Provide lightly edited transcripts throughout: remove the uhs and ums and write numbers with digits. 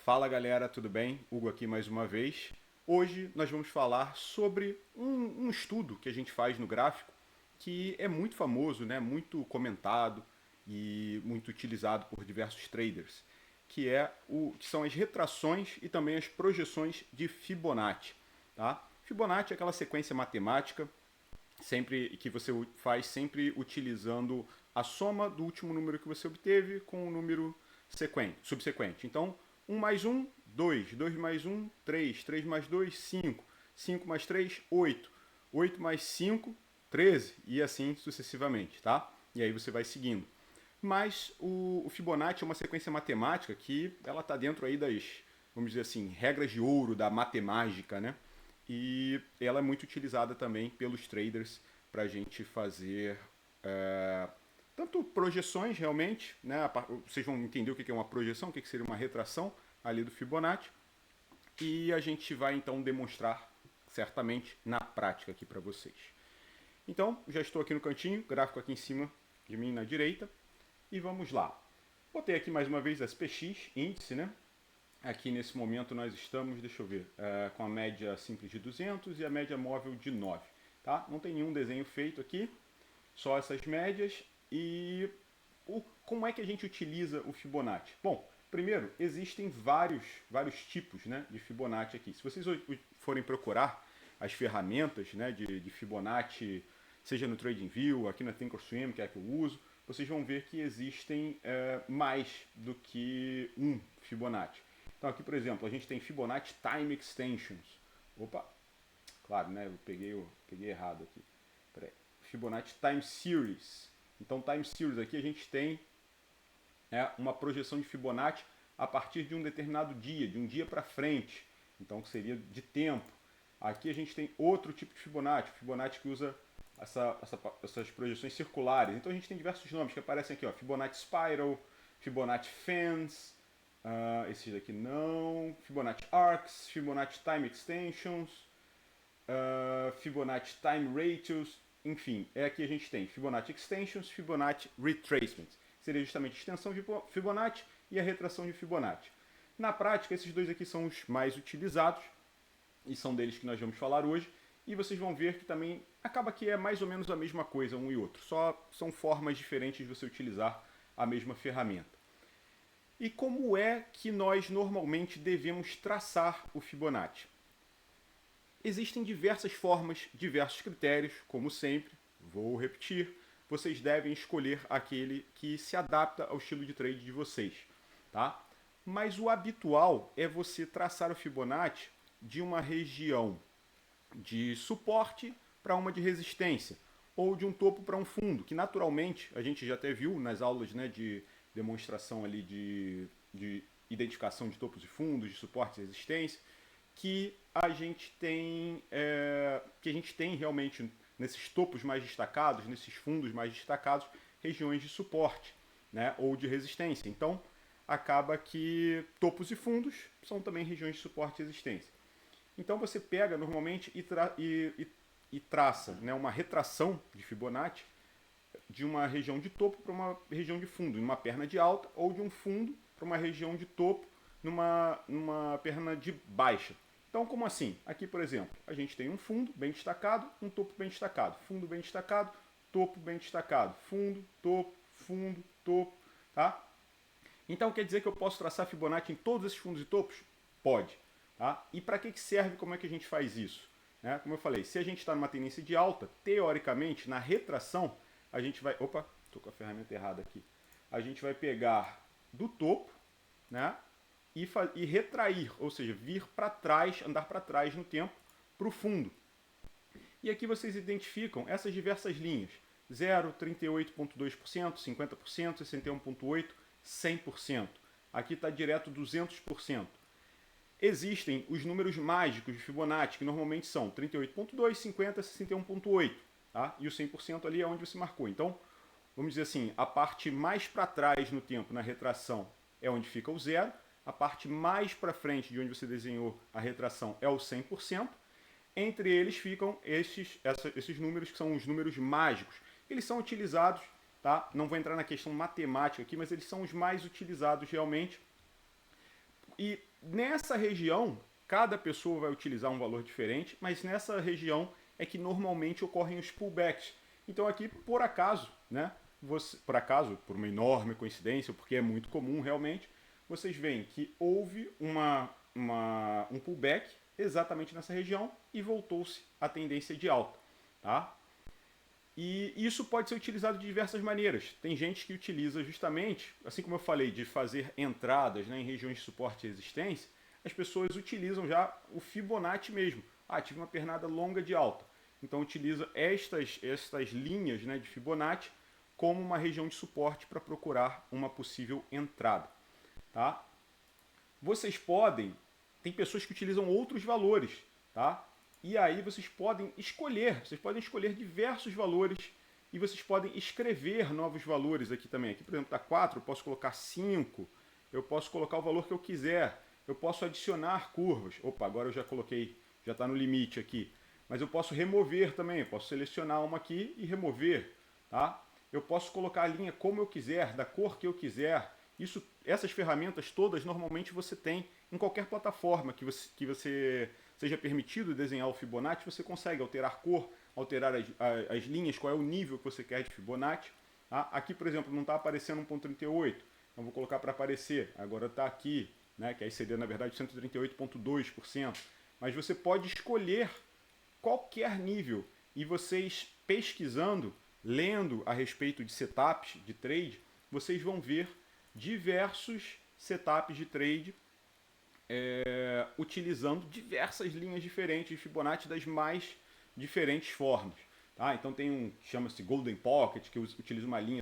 Fala galera, tudo bem? Hugo aqui mais uma vez. Hoje nós vamos falar sobre um estudo que a gente faz no gráfico que é muito famoso, né? Muito comentado e muito utilizado por diversos traders, que são as retrações e também as projeções de Fibonacci. Tá? Fibonacci é aquela sequência matemática sempre que você faz sempre utilizando a soma do último número que você obteve com o número subsequente. Então, um mais um, 2, 2 mais um, 3, 3 mais 2, 5, 5 mais 3, 8, 8 mais 5, 13 e assim sucessivamente, tá? E aí você vai seguindo. Mas o Fibonacci é uma sequência matemática que ela está dentro aí das, vamos dizer assim, regras de ouro da matemática, né? E ela é muito utilizada também pelos traders para a gente fazer tanto projeções realmente, né? Vocês vão entender o que é uma projeção, o que seria uma retração ali do Fibonacci, e a gente vai então demonstrar certamente na prática aqui para vocês. Então, já estou aqui no cantinho, gráfico aqui em cima de mim na direita, e vamos lá. Botei aqui mais uma vez SPX, índice, né? Aqui nesse momento nós estamos, deixa eu ver, com a média simples de 200 e a média móvel de 9. Tá? Não tem nenhum desenho feito aqui, só essas médias. E como é que a gente utiliza o Fibonacci? Bom, primeiro, existem vários tipos, né, de Fibonacci aqui. Se vocês forem procurar as ferramentas, né, de Fibonacci, seja no TradingView, aqui na Thinkorswim, que é a que eu uso, vocês vão ver que existem mais do que um Fibonacci. Então aqui, por exemplo, a gente tem Fibonacci Time Extensions. Opa, claro, né? Eu peguei errado aqui. Peraí. Fibonacci Time Series. Então, Time Series aqui a gente tem uma projeção de Fibonacci a partir de um determinado dia, de um dia para frente. Então, que seria de tempo. Aqui a gente tem outro tipo de Fibonacci, Fibonacci que usa essas projeções circulares. Então a gente tem diversos nomes que aparecem aqui, ó, Fibonacci Spiral, Fibonacci Fans, esses daqui não, Fibonacci Arcs, Fibonacci Time Extensions, Fibonacci Time Ratios, enfim, aqui a gente tem Fibonacci Extensions, Fibonacci Retracements. Seria justamente a extensão de Fibonacci e a retração de Fibonacci. Na prática, esses dois aqui são os mais utilizados e são deles que nós vamos falar hoje. E vocês vão ver que também acaba que é mais ou menos a mesma coisa um e outro, só são formas diferentes de você utilizar a mesma ferramenta. E como é que nós normalmente devemos traçar o Fibonacci? Existem diversas formas, diversos critérios, como sempre, vou repetir, vocês devem escolher aquele que se adapta ao estilo de trade de vocês, tá? Mas o habitual é você traçar o Fibonacci de uma região de suporte para uma de resistência, ou de um topo para um fundo, que naturalmente a gente já até viu nas aulas, né, de demonstração ali de identificação de topos e fundos, de suporte e resistência, que a gente tem realmente nesses topos mais destacados, nesses fundos mais destacados, regiões de suporte, né, ou de resistência. Então acaba que topos e fundos são também regiões de suporte e resistência. Então você pega normalmente e traça, né, uma retração de Fibonacci de uma região de topo para uma região de fundo, numa perna de alta, ou de um fundo para uma região de topo numa perna de baixa. Então, como assim? Aqui, por exemplo, a gente tem um fundo bem destacado, um topo bem destacado, fundo bem destacado, topo bem destacado, fundo, topo, tá? Então quer dizer que eu posso traçar Fibonacci em todos esses fundos e topos? Pode. Tá? E para que serve, como é que a gente faz isso? Né? Como eu falei, se a gente está numa tendência de alta, teoricamente, na retração, a gente vai... Opa, estou com a ferramenta errada aqui. A gente vai pegar do topo, né? E retrair, ou seja, vir para trás, andar para trás no tempo, para o fundo. E aqui vocês identificam essas diversas linhas. 0, 38,2%, 50%, 61,8%, 100%. Aqui está direto 200%. Existem os números mágicos de Fibonacci, que normalmente são 38,2, 50, 61,8. Tá? E o 100% ali é onde você marcou. Então, vamos dizer assim, a parte mais para trás no tempo, na retração, é onde fica o 0. A parte mais para frente de onde você desenhou a retração é o 100%. Entre eles ficam esses números que são os números mágicos. Eles são utilizados, tá? Não vou entrar na questão matemática aqui, mas eles são os mais utilizados realmente E nessa região, cada pessoa vai utilizar um valor diferente, mas nessa região é que normalmente ocorrem os pullbacks. Então aqui, por acaso, né? Por acaso, por uma enorme coincidência, porque é muito comum realmente, vocês veem que houve um pullback exatamente nessa região e voltou-se a tendência de alta. Tá? E isso pode ser utilizado de diversas maneiras. Tem gente que utiliza justamente, assim como eu falei, de fazer entradas, né, em regiões de suporte e resistência, as pessoas utilizam já o Fibonacci mesmo. Ah, tive uma pernada longa de alta. Então utiliza estas linhas, né, de Fibonacci como uma região de suporte para procurar uma possível entrada. Tá? Tem pessoas que utilizam outros valores, tá? E aí vocês podem escolher diversos valores e vocês podem escrever novos valores aqui também. Aqui, por exemplo, está 4, eu posso colocar 5, eu posso colocar o valor que eu quiser, eu posso adicionar curvas. Opa, agora eu já coloquei, já está no limite aqui. Mas eu posso remover também, eu posso selecionar uma aqui e remover, tá? Eu posso colocar a linha como eu quiser, da cor que eu quiser. Essas ferramentas todas normalmente você tem em qualquer plataforma que você seja permitido desenhar o Fibonacci, você consegue alterar cor, alterar as linhas, qual é o nível que você quer de Fibonacci. Tá? Aqui, por exemplo, não está aparecendo 1.38, então vou colocar para aparecer. Agora está aqui, né, que aí seria na verdade 138,2%. Mas você pode escolher qualquer nível e vocês pesquisando, lendo a respeito de setups de trade, vocês vão ver diversos setups de trade utilizando diversas linhas diferentes de Fibonacci das mais diferentes formas. Tá? Então tem um que chama-se Golden Pocket, que utiliza uma linha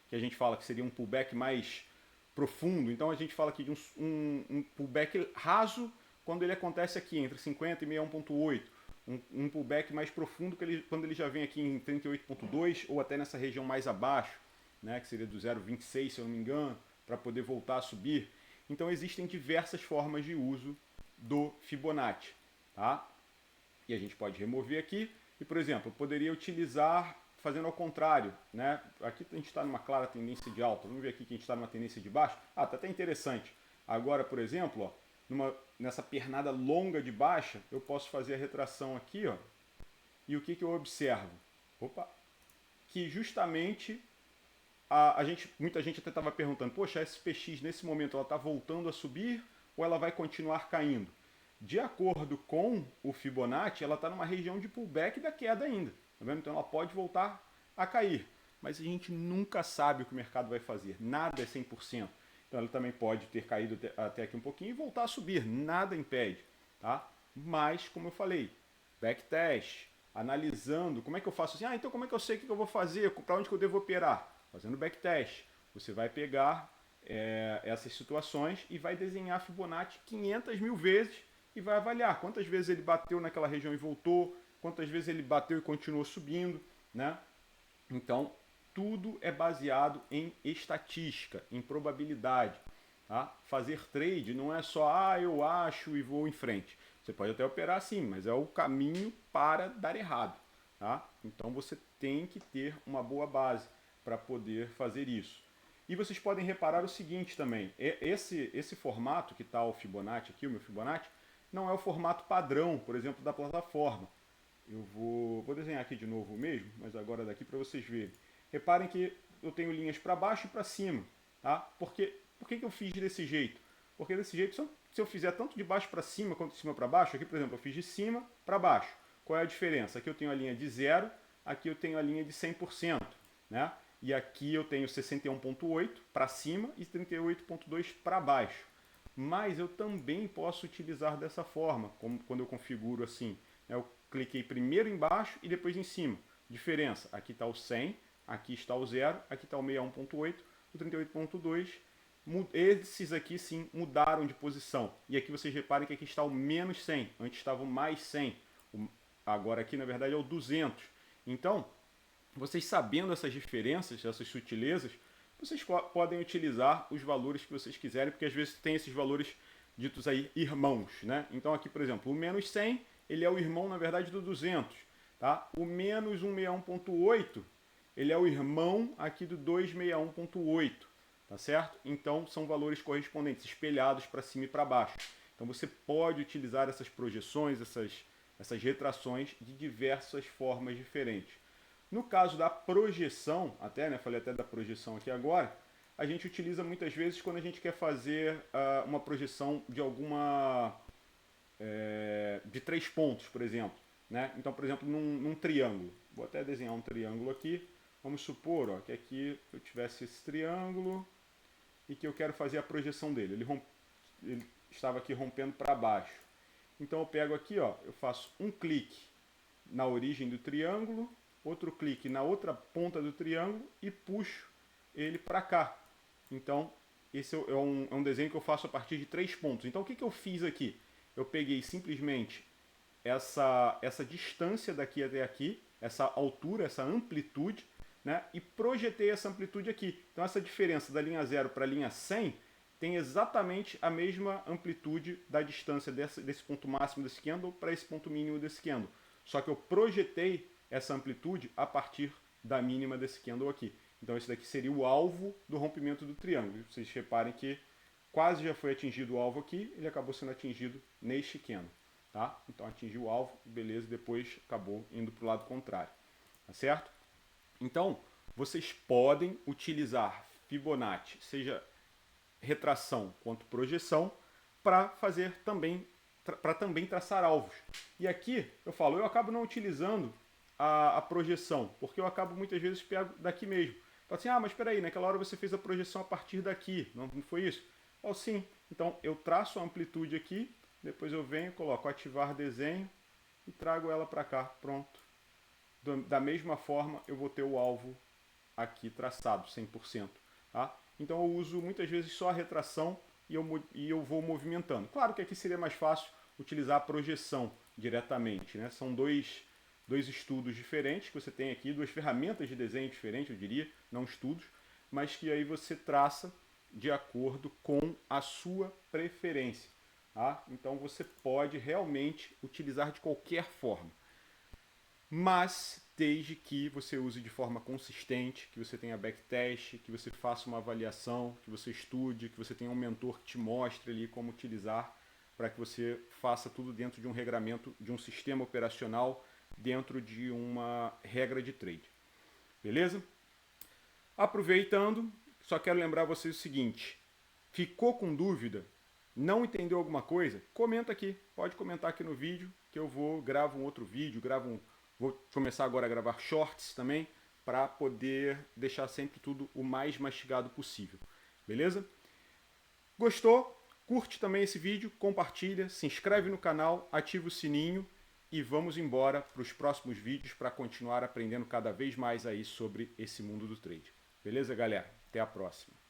que a gente fala que seria um pullback mais profundo. Então a gente fala aqui de um pullback raso quando ele acontece aqui entre 50 e 61.8. Um pullback mais profundo quando ele já vem aqui em 38.2 ou até nessa região mais abaixo, né, que seria do 0,26, se eu não me engano, para poder voltar a subir. Então existem diversas formas de uso do Fibonacci. Tá? E a gente pode remover aqui. E, por exemplo, eu poderia utilizar fazendo ao contrário. Né? Aqui a gente está numa clara tendência de alta. Vamos ver aqui que a gente está numa tendência de baixa. Ah, tá até interessante. Agora, por exemplo, ó, nessa pernada longa de baixa, eu posso fazer a retração aqui. Ó, e o que eu observo? Opa! Que justamente muita gente até estava perguntando, poxa, a SPX nesse momento ela está voltando a subir ou ela vai continuar caindo? De acordo com o Fibonacci, ela está numa região de pullback da queda ainda. Tá vendo? Então ela pode voltar a cair. Mas a gente nunca sabe o que o mercado vai fazer. Nada é 100%. Então ela também pode ter caído até aqui um pouquinho e voltar a subir. Nada impede. Tá? Mas, como eu falei, backtest, analisando, como é que eu faço assim? Ah, então como é que eu sei o que eu vou fazer? Para onde que eu devo operar? Fazendo backtest. Você vai pegar essas situações e vai desenhar Fibonacci 500 mil vezes e vai avaliar quantas vezes ele bateu naquela região e voltou, quantas vezes ele bateu e continuou subindo, né? Então, tudo é baseado em estatística, em probabilidade. Tá? Fazer trade não é só, eu acho e vou em frente. Você pode até operar assim, mas é o caminho para dar errado. Tá? Então, você tem que ter uma boa base para poder fazer isso. E vocês podem reparar o seguinte também, esse formato que está o Fibonacci aqui, o meu Fibonacci, não é o formato padrão, por exemplo, da plataforma. Eu vou desenhar aqui de novo mesmo, mas agora daqui para vocês verem. Reparem que eu tenho linhas para baixo e para cima. Tá? Por que eu fiz desse jeito? Porque desse jeito, se eu fizer tanto de baixo para cima quanto de cima para baixo, aqui por exemplo eu fiz de cima para baixo. Qual é a diferença? Aqui eu tenho a linha de 0, aqui eu tenho a linha de 100%. Né? E aqui eu tenho 61.8 para cima e 38.2 para baixo. Mas eu também posso utilizar dessa forma, como quando eu configuro assim. Eu cliquei primeiro embaixo e depois em cima. Diferença, aqui está o 100, aqui está o 0, aqui está o 61.8, o 38.2. Esses aqui sim mudaram de posição. E aqui vocês reparem que aqui está o menos 100, antes estava o mais 100. Agora aqui na verdade é o 200. Então, vocês sabendo essas diferenças, essas sutilezas, vocês podem utilizar os valores que vocês quiserem, porque às vezes tem esses valores ditos aí irmãos, né? Então aqui, por exemplo, o menos 100, ele é o irmão, na verdade, do 200, tá? O menos 161.8, ele é o irmão aqui do 261.8, tá certo? Então são valores correspondentes, espelhados para cima e para baixo. Então você pode utilizar essas projeções, essas retrações de diversas formas diferentes. No caso da projeção, até, né, falei até da projeção aqui agora, a gente utiliza muitas vezes quando a gente quer fazer uma projeção de alguma de 3 pontos, por exemplo. Né? Então, por exemplo, num triângulo. Vou até desenhar um triângulo aqui. Vamos supor que aqui eu tivesse esse triângulo e que eu quero fazer a projeção dele. Ele estava aqui rompendo para baixo. Então eu pego aqui, eu faço um clique na origem do triângulo, outro clique na outra ponta do triângulo e puxo ele para cá. Então esse é um desenho que eu faço a partir de 3 pontos. Então o que eu fiz aqui? Eu peguei simplesmente essa distância daqui até aqui, essa altura, essa amplitude, né, e projetei essa amplitude aqui. Então essa diferença da linha 0 para a linha 100 tem exatamente a mesma amplitude da distância desse ponto máximo desse candle para esse ponto mínimo desse candle. Só que eu projetei essa amplitude a partir da mínima desse candle aqui. Então esse daqui seria o alvo do rompimento do triângulo. Vocês reparem que quase já foi atingido o alvo aqui, ele acabou sendo atingido neste candle. Tá? Então atingiu o alvo, beleza, depois acabou indo para o lado contrário. Tá certo? Então, vocês podem utilizar Fibonacci, seja retração quanto projeção, para fazer também, para também traçar alvos. E aqui eu falo, eu acabo não utilizando a projeção, porque eu acabo muitas vezes pego daqui mesmo. Falo assim, mas espera aí, naquela hora você fez a projeção a partir daqui, não foi isso? Oh, sim, então eu traço a amplitude aqui, depois eu venho, coloco ativar desenho e trago ela para cá, pronto. Da mesma forma eu vou ter o alvo aqui traçado, 100%. Tá? Então eu uso muitas vezes só a retração e eu vou movimentando. Claro que aqui seria mais fácil utilizar a projeção diretamente. Né? São dois estudos diferentes que você tem aqui, 2 ferramentas de desenho diferentes, eu diria, não estudos, mas que aí você traça de acordo com a sua preferência. Tá? Então você pode realmente utilizar de qualquer forma. Mas desde que você use de forma consistente, que você tenha backtest, que você faça uma avaliação, que você estude, que você tenha um mentor que te mostre ali como utilizar, para que você faça tudo dentro de um regramento, de um sistema operacional, dentro de uma regra de trade. Beleza? Aproveitando, só quero lembrar vocês o seguinte, ficou com dúvida? Não entendeu alguma coisa? Comenta aqui, pode comentar aqui no vídeo, que eu gravo um outro vídeo, vou começar agora a gravar shorts também, para poder deixar sempre tudo o mais mastigado possível. Beleza? Gostou? Curte também esse vídeo, compartilha, se inscreve no canal, ativa o sininho e vamos embora para os próximos vídeos para continuar aprendendo cada vez mais aí sobre esse mundo do trade. Beleza, galera? Até a próxima.